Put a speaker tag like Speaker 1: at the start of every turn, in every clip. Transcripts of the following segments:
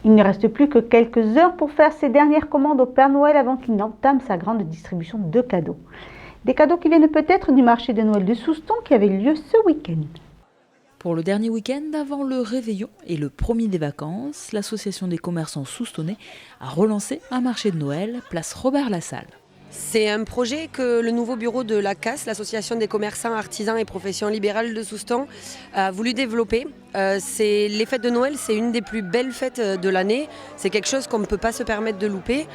Speaker 1: Il ne reste plus que quelques heures pour faire ses dernières commandes au Père Noël avant qu'il n'entame sa grande distribution de cadeaux. Des cadeaux qui viennent peut-être du marché de Noël de Souston qui avait lieu ce week-end.
Speaker 2: Pour le dernier week-end avant le réveillon et le premier des vacances, l'association des commerçants soustonnais a relancé un marché de Noël, place Robert Lassalle.
Speaker 3: C'est un projet que le nouveau bureau de l'ACAS, l'Association des commerçants, artisans et professions libérales de Souston, a voulu développer. Les fêtes de Noël, c'est une des plus belles fêtes de l'année. C'est quelque chose qu'on ne peut pas se permettre de louper.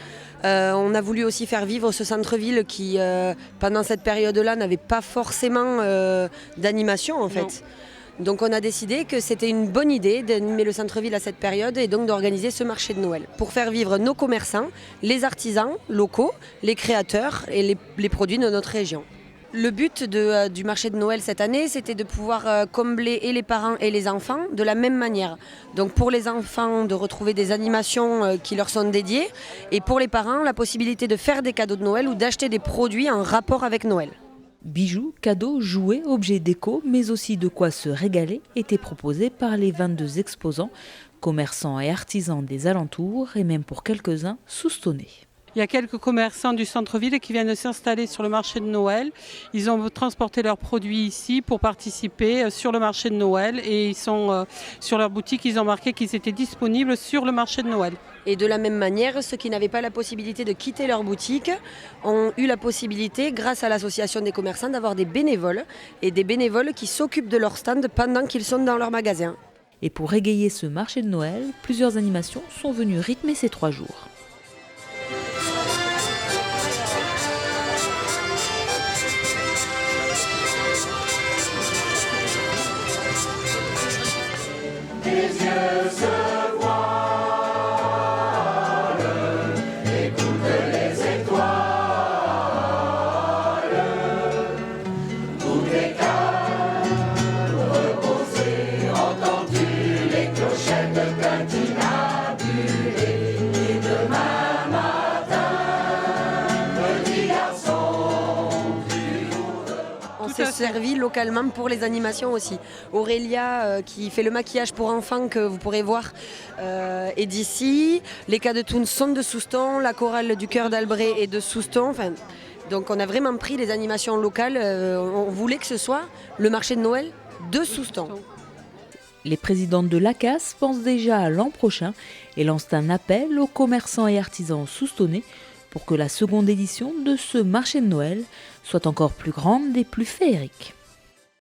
Speaker 3: On a voulu aussi faire vivre ce centre-ville qui, pendant cette période-là, n'avait pas forcément d'animation en fait. Non. Donc on a décidé que c'était une bonne idée d'animer le centre-ville à cette période et donc d'organiser ce marché de Noël pour faire vivre nos commerçants, les artisans locaux, les créateurs et les produits de notre région. Le but du marché de Noël cette année, c'était de pouvoir combler et les parents et les enfants de la même manière. Donc pour les enfants, de retrouver des animations qui leur sont dédiées et pour les parents, la possibilité de faire des cadeaux de Noël ou d'acheter des produits en rapport avec Noël.
Speaker 2: Bijoux, cadeaux, jouets, objets déco, mais aussi de quoi se régaler étaient proposés par les 22 exposants, commerçants et artisans des alentours et même pour quelques-uns soustonnais.
Speaker 4: Il y a quelques commerçants du centre-ville qui viennent s'installer sur le marché de Noël. Ils ont transporté leurs produits ici pour participer sur le marché de Noël et ils sont sur leur boutique, ils ont marqué qu'ils étaient disponibles sur le marché de Noël.
Speaker 3: Et de la même manière, ceux qui n'avaient pas la possibilité de quitter leur boutique ont eu la possibilité, grâce à l'association des commerçants, d'avoir des bénévoles et des bénévoles qui s'occupent de leur stand pendant qu'ils sont dans leur magasin.
Speaker 2: Et pour égayer ce marché de Noël, plusieurs animations sont venues rythmer ces 3 jours.
Speaker 5: Les yeux se voilent, écoute les étoiles, tout est calme, reposé, entends-tu les clochettes tintinnabulées, et demain matin, petit garçon, tu ouvres.
Speaker 3: On s'est servi localement pour les animations aussi. Aurélia qui fait le maquillage pour enfants que vous pourrez voir est d'ici. Les cas de Toon sont de Souston, la chorale du Cœur d'Albret est de Souston. Enfin, donc on a vraiment pris les animations locales. On voulait que ce soit le marché de Noël de Souston.
Speaker 2: Les présidentes de l'ACAS pensent déjà à l'an prochain et lancent un appel aux commerçants et artisans soustonnais pour que la seconde édition de ce marché de Noël soit encore plus grande et plus féerique.